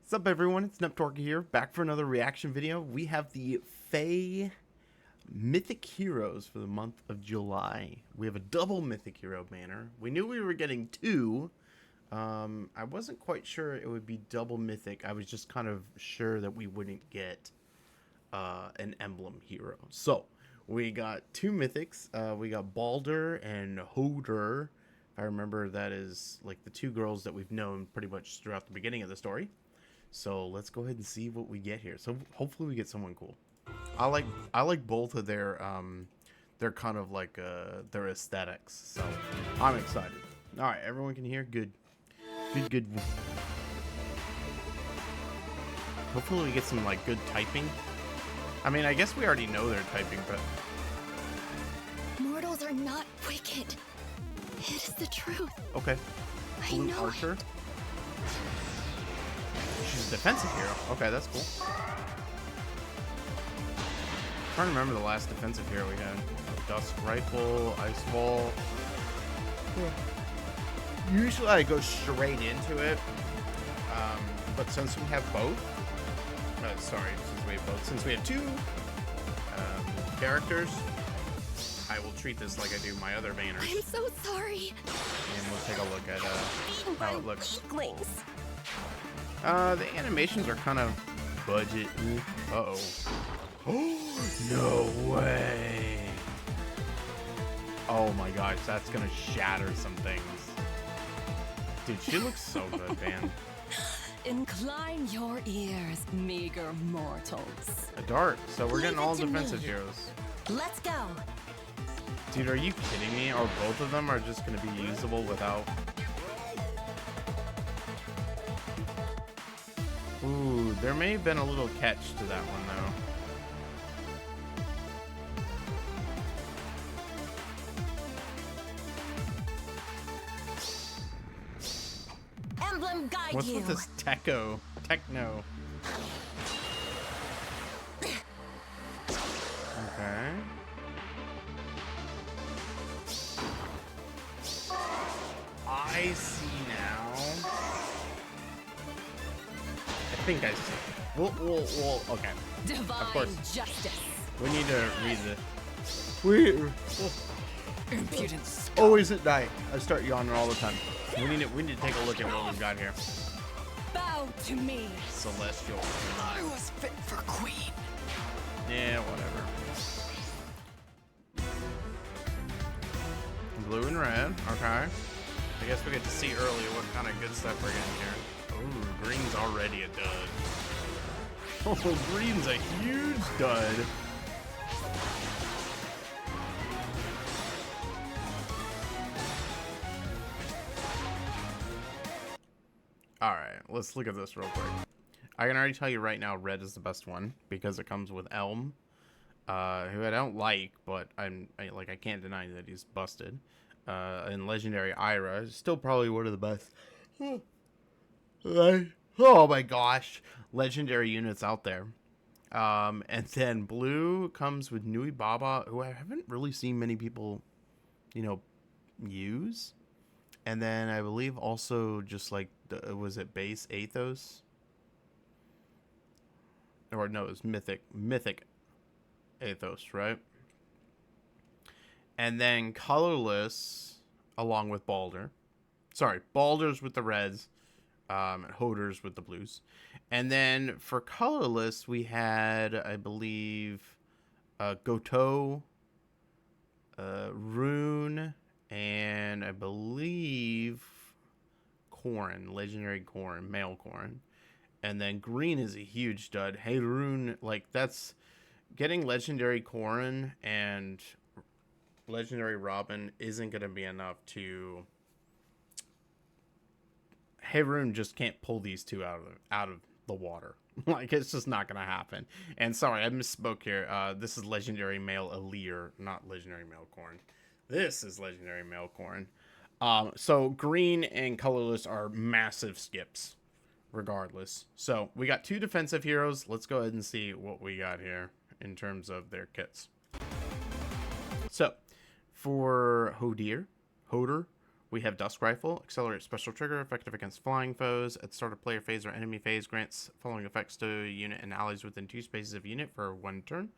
What's up, everyone? It's Neptorka here, back for another reaction video. We have the FeH Mythic Heroes for the month of July. We have a double Mythic Hero banner. We knew we were getting two. I wasn't quite sure it would be double Mythic. I was just kind of sure that we wouldn't get an emblem hero. So, we got two Mythics. We got Balder and Hoder. I remember that is like the two girls that we've known pretty much throughout the beginning of the story. So let's go ahead and see what we get here. So hopefully we get someone cool. I like both of their kind of like their aesthetics. So I'm excited. All right, everyone can hear. Good. Hopefully we get some like good typing. I mean, I guess we already know they're typing, but mortals are not wicked. It is the truth. okay. I know Archer. She's a defensive hero. Okay, that's cool. I'm trying to remember the last defensive hero we had. Dusk Rifle, Ice Wall. Usually I go straight into it. But since we have both, since we have two characters, I will treat this like I do my other banners. I'm so sorry. And we'll take a look at how it looks. Weaklings. The animations are kind of budget. Uh-oh. Oh, no way. Oh my gosh, that's gonna shatter some things. Dude, she looks so good, man. Incline your ears, meager mortals. A dart. So we're getting all defensive heroes. Let's go. Dude, are you kidding me? Or both of them are just gonna be usable without... Ooh, there may have been a little catch to that one, though. Emblem guide What's you. with this techno? Okay. I see now. I think I see. We'll okay. Divine Of course. justice. We need to read the... Impudence. Always at night. I start yawning all the time. We need to take a look at what we've got here. Bow to me. Celestial. I was fit for queen. Yeah, whatever. Blue and red. Okay. I guess we get to see early what kind of good stuff we're getting here. Oh, green's already a dud. Oh, green's a huge dud. Alright, let's look at this real quick. I can already tell you right now red is the best one because it comes with Elm, who I don't like, but I can't deny that he's busted. And Legendary Ira is still probably one of the best. Oh my gosh, legendary units out there. And then blue comes with Nui Baba, who I haven't really seen many people, use. And then I believe also just like, was it base Athos? Or no, it's Mythic Athos, right? And then colorless, along with Balder. Sorry, Balder's with the reds, and Hoder's with the blues. And then for colorless, we had, I believe, Goto, Rune, and I believe Corrin, Legendary Corrin, male Corrin. And then green is a huge stud. Hey, Rune, like that's getting Legendary Corrin and Legendary Robin isn't going to be enough to... Haroon just can't pull these two out of the water. Like, it's just not going to happen. And sorry, I misspoke here. This is Legendary Male Alir, not Legendary Male Corrin. This is Legendary Male Corrin. So green and colorless are massive skips, regardless. So we got two defensive heroes. Let's go ahead and see what we got here in terms of their kits. So for Hoder, We have Dusk Rifle, accelerate special trigger, effective against flying foes. At start of player phase or enemy phase, grants following effects to a unit and allies within 2 spaces of unit for 1 turn.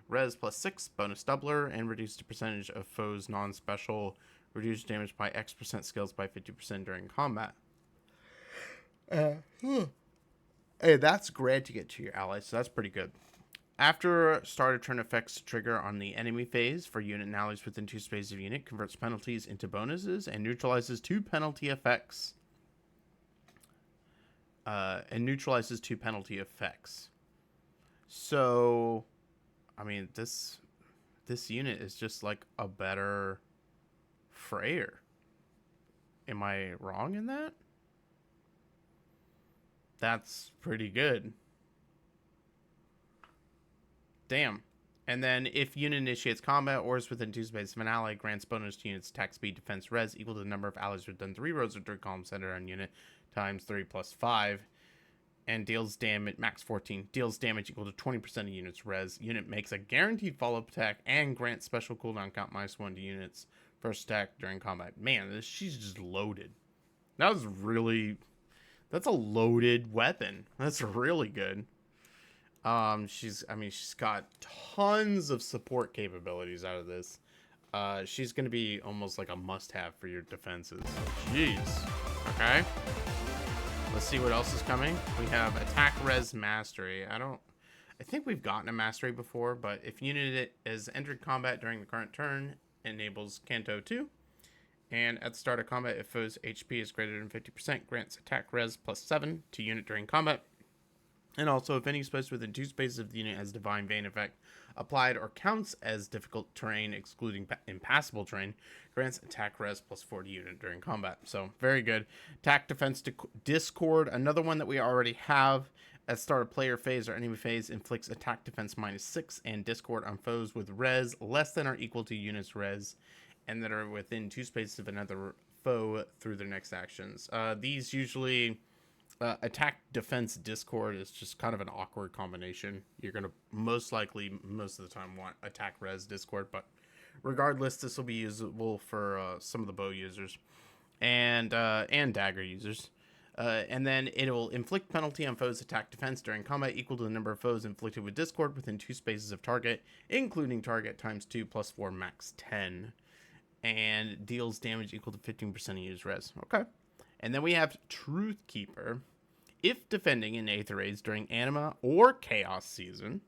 Res +6, bonus doubler, and reduce the percentage of foes non-special. Reduce damage by X% skills by 50% during combat. Hey, that's granting it to your allies, so that's pretty good. After start of turn effects trigger on the enemy phase for unit and allies within 2 spaces of unit, converts penalties into bonuses and neutralizes 2 penalty effects. So, I mean, this unit is just like a better Freyr. Am I wrong in that? That's pretty good. Damn. And then if unit initiates combat or is within 2 spaces of an ally, grants bonus to unit's attack speed, defense, res equal to the number of allies within 3 rows or 3 columns centered on unit times 3 plus 5. And deals damage, max 14. Deals damage equal to 20% of unit's res. Unit makes a guaranteed follow-up attack and grants special cooldown count -1 to unit's first attack during combat. Man, she's just loaded. That's a loaded weapon. That's really good. She's got tons of support capabilities out of this. She's gonna be almost like a must-have for your defenses. Jeez. Okay. Let's see what else is coming. We have attack res mastery. I think we've gotten a mastery before, but if unit is entered combat during the current turn, enables Canto 2. And at the start of combat, if foe's HP is greater than 50%, grants attack res +7 to unit during combat. And also, if any space within 2 spaces of the unit has Divine Vein effect applied or counts as difficult terrain, excluding impassable terrain, grants attack res +4 to unit during combat. So, very good. Attack defense discord, another one that we already have. At start of player phase or enemy phase, inflicts attack defense -6 and discord on foes with res less than or equal to unit's res, and that are within 2 spaces of another foe through their next actions. These usually... attack defense discord is just kind of an awkward combination. You're going to most likely, most of the time, want attack res discord, but regardless, this will be usable for some of the bow users and dagger users. And then it will inflict penalty on foes' attack defense during combat equal to the number of foes inflicted with discord within 2 spaces of target, including target times 2 plus 4 max 10. And deals damage equal to 15% of user's res. Okay. And then we have Truth Keeper. If defending in Aether Raids during Anima or Chaos Season.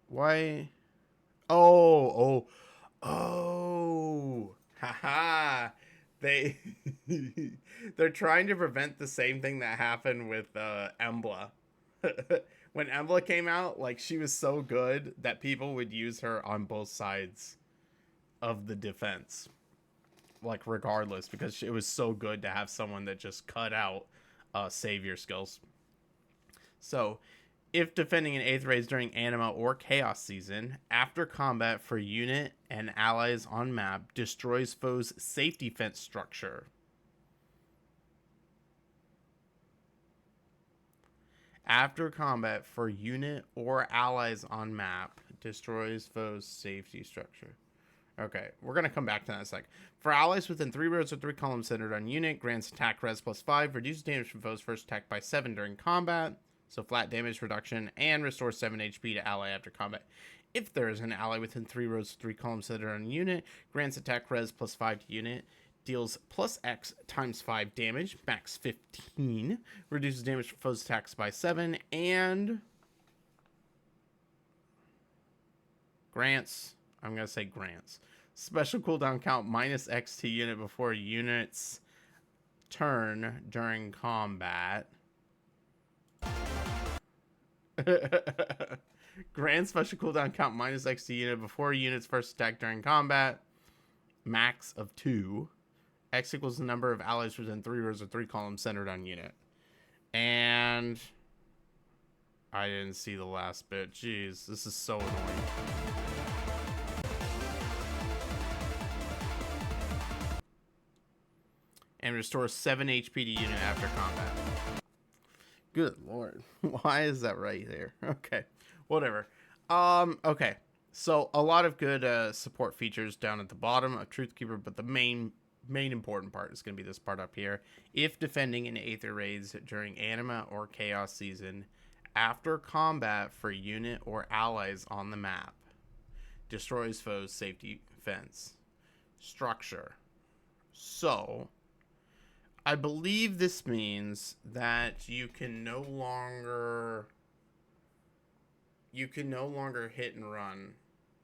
Why? Oh. Haha. They're trying to prevent the same thing that happened with Embla. When Embla came out, like, she was so good that people would use her on both sides of the defense. Like, regardless, because it was so good to have someone that just cut out savior skills. So, if defending an Aether Raids during Anima or Chaos Season, after combat for unit and allies on map, destroys foe's safety fence structure. After combat for unit or allies on map, destroys foe's safety structure. Okay, we're going to come back to that in a sec. For allies within 3 rows or 3 columns centered on unit, grants attack res +5, reduces damage from foes first attack by 7 during combat, so flat damage reduction, and restores 7 HP to ally after combat. If there is an ally within 3 rows or 3 columns centered on unit, grants attack res +5 to unit, deals +X times 5 damage, max 15, reduces damage from foes attacks by 7, and grants... I'm going to say grants. Special cooldown count -X to unit before unit's turn during combat. Grants special cooldown count -X to unit before unit's first attack during combat. Max of 2. X equals the number of allies within 3 rows or 3 columns centered on unit. And... I didn't see the last bit. Jeez, this is so annoying. And restores 7 HP to unit after combat. Good lord. Why is that right there? Okay. Whatever. Okay. So a lot of good support features down at the bottom of Truthkeeper, but the main important part is going to be this part up here. If defending in Aether raids during Anima or Chaos season, after combat for unit or allies on the map, destroys foes' safety fence structure. So I believe this means that you can no longer hit and run.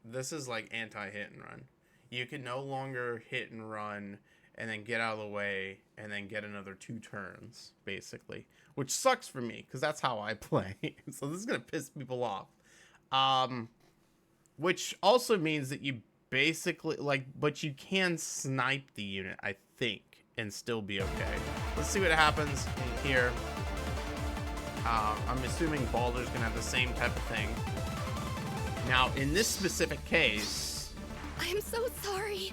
This is like anti-hit and run. You can no longer hit and run and then get out of the way and then get another 2 turns, basically. Which sucks for me, because that's how I play. So this is going to piss people off. Which also means that you basically, like, but you can snipe the unit, I think, and still be okay. Let's see what happens here. I'm assuming Balder's going to have the same type of thing. Now, in this specific case... I'm so sorry.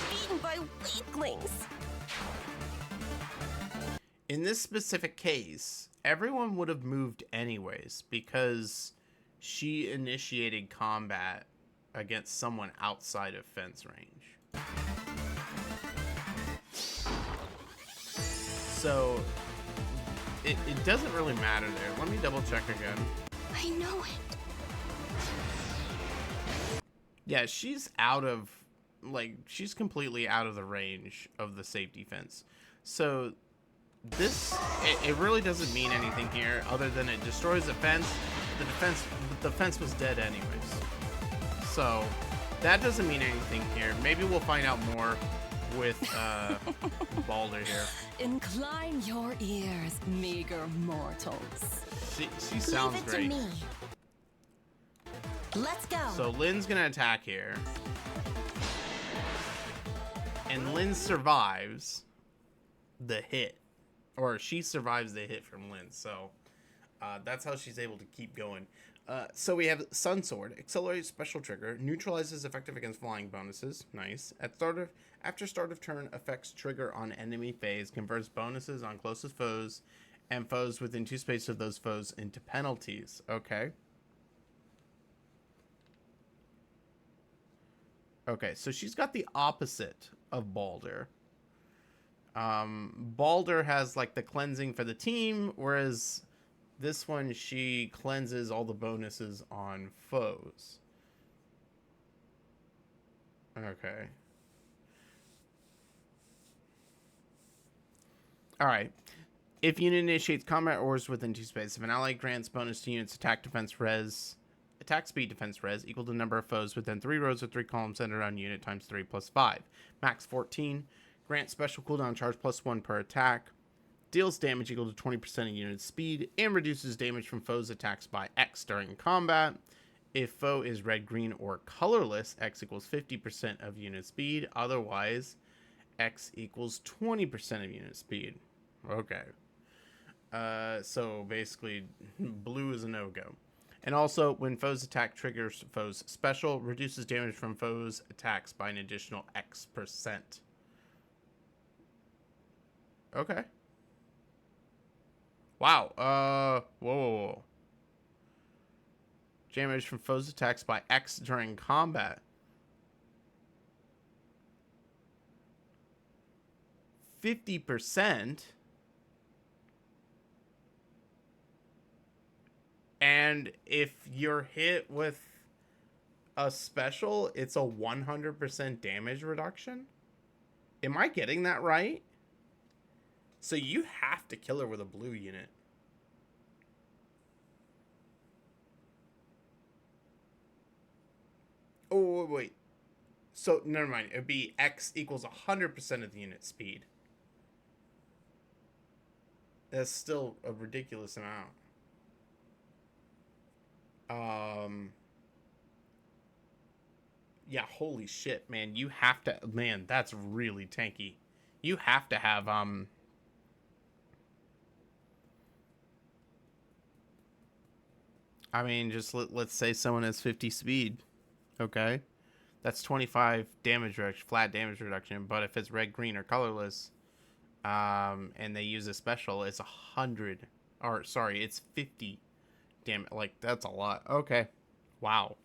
Beaten by weaklings. In this specific case, everyone would have moved anyways, because she initiated combat against someone outside of fence range. So, it doesn't really matter there. Let me double check again. I know it. Yeah, she's out of, like, she's completely out of the range of the safety fence. So, it really doesn't mean anything here other than it destroys the fence. The fence was dead anyways. So, that doesn't mean anything here. Maybe we'll find out more with Balder here. Incline your ears, meager mortals. She sounds Leave it great. to me. Let's go. So Lynn's gonna attack here. And Lynn survives the hit. Or she survives the hit from Lynn. So that's how she's able to keep going. So we have Sun Sword. Accelerates special trigger. Neutralizes effective against flying bonuses. Nice. After start of turn, affects trigger on enemy phase. Converts bonuses on closest foes and foes within 2 spaces of those foes into penalties. Okay. Okay, so she's got the opposite of Balder. Balder has like the cleansing for the team, whereas this one, she cleanses all the bonuses on foes. Okay. Alright. If unit initiates combat orders within 2 spaces, if an ally grants bonus to units attack speed defense res equal to the number of foes within 3 rows or 3 columns centered around unit times 3 plus 5. Max 14. Grant special cooldown charge plus 1 per attack. Deals damage equal to 20% of unit speed. And reduces damage from foes' attacks by X during combat. If foe is red, green, or colorless, X equals 50% of unit speed. Otherwise, X equals 20% of unit speed. Okay. So basically, blue is a no-go. And also, when foes attack triggers foes special, reduces damage from foes attacks by an additional X%. Okay. Wow. Whoa. Damage from foes attacks by X during combat. 50%. And if you're hit with a special, it's a 100% damage reduction. Am I getting that right? So you have to kill her with a blue unit. Oh, wait. So, never mind. It'd be X equals 100% of the unit speed. That's still a ridiculous amount. Yeah, holy shit, man. You have to, man, that's really tanky. You have to have, I mean, just let's say someone has 50 speed. Okay. That's 25 damage reduction, flat damage reduction. But if it's red, green, or colorless, and they use a special, it's 100, or sorry, it's 50 damage. Like, that's a lot. Okay. Wow.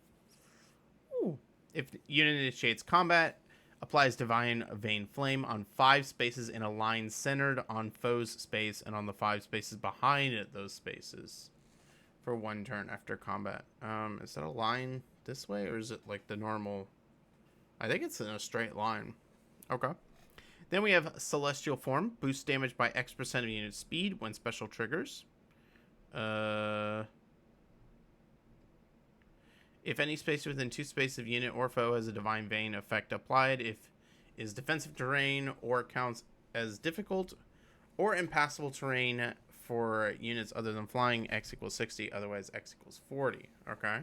Ooh. If the unit initiates combat, applies Divine Vein Flame on 5 spaces in a line centered on foe's space and on the 5 spaces behind it, those spaces for 1 turn after combat. Is that a line this way, or is it like the normal? I think it's in a straight line. Okay. Then we have Celestial Form. Boost damage by X% of unit speed when special triggers. If any space within 2 spaces of unit or foe has a Divine Vein effect applied, if is defensive terrain or counts as difficult or impassable terrain for units other than flying, X equals 60, otherwise X equals 40. Okay.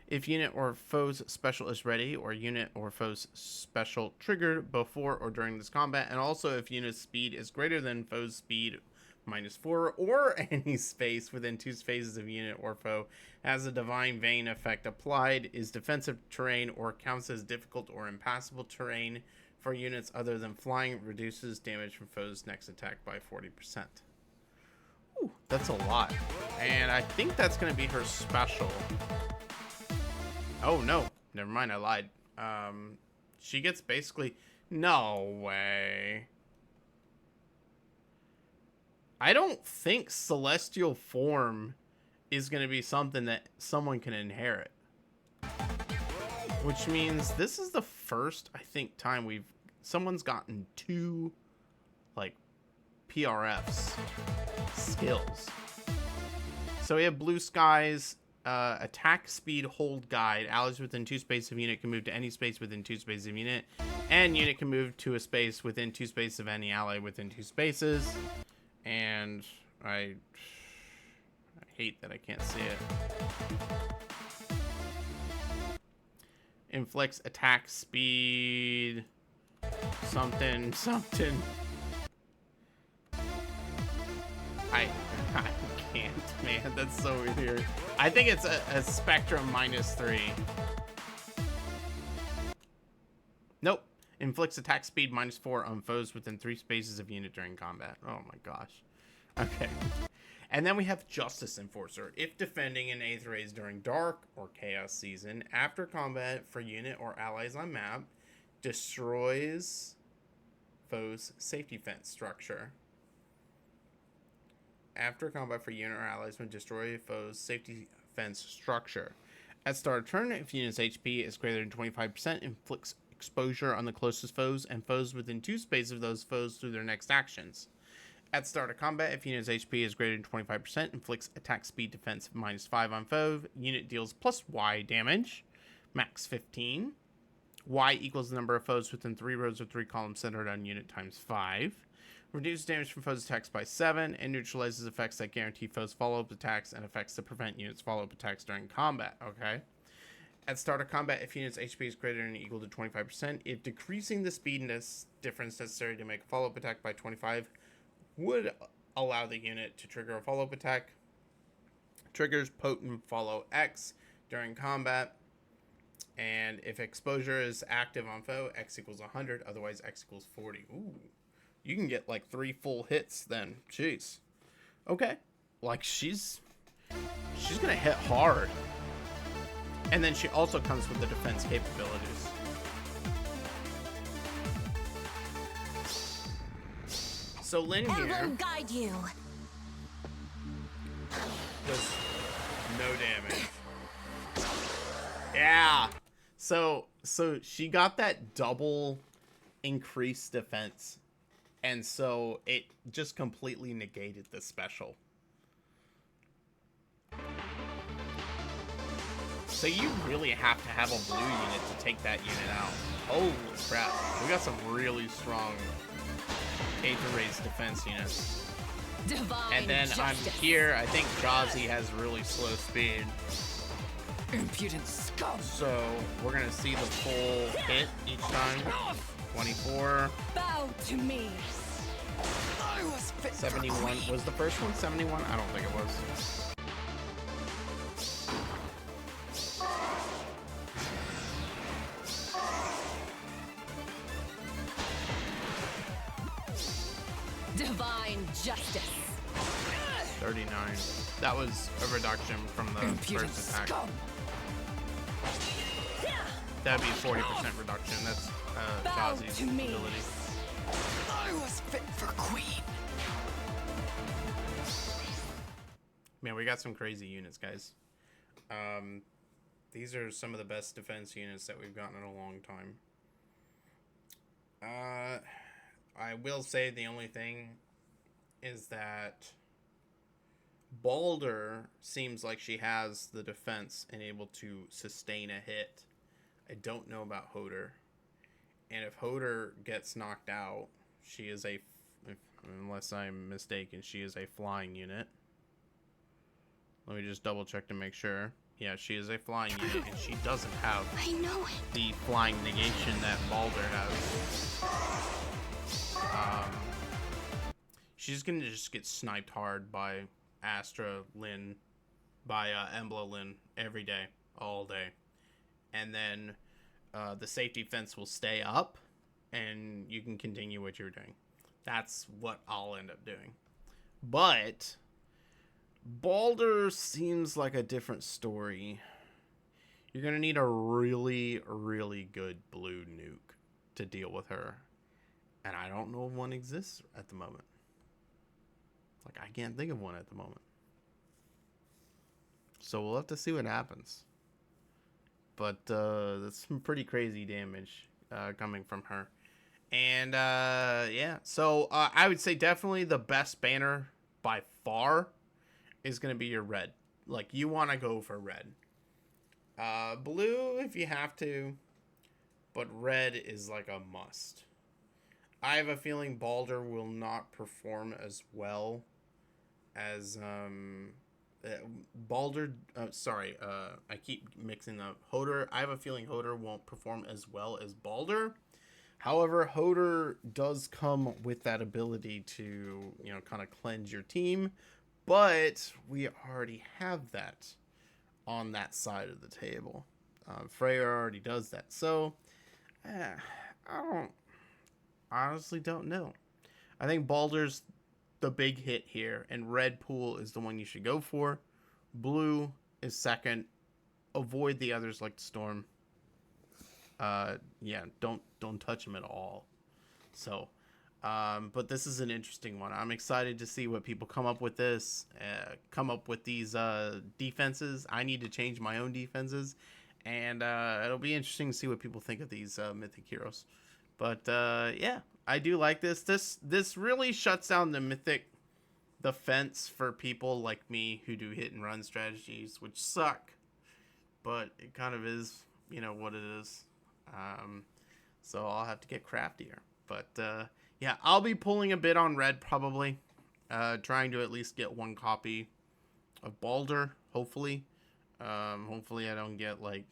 If unit or foe's special is ready, or unit or foe's special triggered before or during this combat, and also if unit's speed is greater than foe's speed -4, or any space within 2 spaces of unit or foe has a Divine Vein effect applied, is defensive terrain, or counts as difficult or impassable terrain for units other than flying, reduces damage from foe's next attack by 40%. Ooh, that's a lot. And I think that's going to be her special. Oh, no. Never mind, I lied. She gets basically... No way. I don't think Celestial Form is going to be something that someone can inherit. Which means this is the first, I think, time someone's gotten 2, like, PRFs skills. So we have Blue Skies, attack speed hold guide. Allies within 2 spaces of unit can move to any space within 2 spaces of unit. And unit can move to a space within 2 spaces of any ally within 2 spaces. And I hate that I can't see it. Inflicts attack speed. Something. I can't, man. That's so weird. I think it's a spectrum -3. Nope. Inflicts attack speed -4 on foes within 3 spaces of unit during combat. Oh my gosh. Okay. And then we have Justice Enforcer. If defending an Aether Rays during Dark or Chaos Season, after combat for unit or allies on map, destroys foe's safety fence structure. After combat for unit or allies, when destroy foe's safety fence structure. At start of turn, if unit's HP is greater than 25%, inflicts exposure on the closest foes and foes within 2 spaces of those foes through their next actions. At start of combat, if unit's HP is greater than 25%, inflicts attack speed defense -5 on foe. Unit deals +Y damage, max 15. Y equals the number of foes within 3 rows or 3 columns centered on unit times 5. Reduces damage from foes' attacks by 7, and neutralizes effects that guarantee foes' follow-up attacks and effects that prevent units' follow-up attacks during combat. Okay. At start of combat, if unit's HP is greater than or equal to 25%, if decreasing the speed difference necessary to make a follow-up attack by 25 would allow the unit to trigger a follow-up attack. Triggers potent follow X during combat. And if exposure is active on foe, X equals 100, otherwise X equals 40. Ooh. You can get like 3 full hits then. Jeez. Okay. Like she's gonna hit hard. And then she also comes with the defense capabilities. So Lynn here I will guide you. does no damage. Yeah. So she got that double increased defense. And so it just completely negated the special. So you really have to have a blue unit to take that unit out. Holy crap. We got some really strong Aether Rays defense units. Divine And then justice. I'm here. I think Jazzy has really slow speed. Impudent scum. So we're going to see the full hit each time. 24. Bow to me. I was fit for 71. queen. Was the first one 71? I don't think it was. Divine justice. 39. That was a reduction from the Impudent first attack. scum. That'd be a 40% reduction. That's Bow Shazi's to me. ability. I was fit for queen. Man, we got some crazy units, guys. These are some of the best defense units that we've gotten in a long time. I will say the only thing is that Balder seems like she has the defense and able to sustain a hit. I don't know about Hoder. And if Hoder gets knocked out, she is unless I'm mistaken, she is a flying unit. Let me just double check to make sure. Yeah, she is a flying unit, and she doesn't have I know it. the flying negation that Balder has. She's gonna just get sniped hard by Astra Lyn, by Embla Lyn every day, all day. And then the safety fence will stay up, and you can continue what you're doing. That's what I'll end up doing. But Balder seems like a different story. You're going to need a really, really good blue nuke to deal with her. And I don't know if one exists at the moment. Like, I can't think of one at the moment. So we'll have to see what happens. But that's some pretty crazy damage coming from her. And yeah, so I would say definitely the best banner by far is going to be your red. Like, you want to go for red. Blue if you have to, but red is like a must. I have a feeling Balder will not perform as well as Balder. I keep mixing up Hoder. I have a feeling Hoder won't perform as well as Balder. However, Hoder does come with that ability to, you know, kind of cleanse your team, but we already have that on that side of the table. Freya already does that, so I honestly don't know. I think Balder's the big hit here, and red pool is the one you should go for. Blue is second. Avoid the others like Storm. Yeah, don't touch them at all. So, but this is an interesting one. I'm excited to see what people come up with these defenses. I need to change my own defenses, and it'll be interesting to see what people think of these mythic heroes. But yeah, I do like this. This really shuts down the fence for people like me who do hit and run strategies, which suck, but it kind of is, you know, what it is. So I'll have to get craftier. But yeah, I'll be pulling a bit on red probably, trying to at least get one copy of Balder. Hopefully, hopefully I don't get like.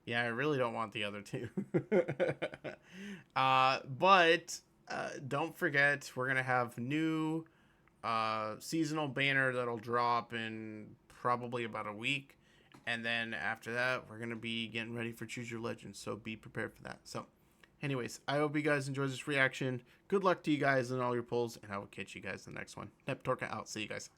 Yeah, I really don't want the other two. But don't forget, we're gonna have new seasonal banner that'll drop in probably about a week. And then after that, we're going to be getting ready for Choose Your Legend. So be prepared for that. So anyways, I hope you guys enjoyed this reaction. Good luck to you guys in all your pulls. And I will catch you guys in the next one. Neptorka out. See you guys.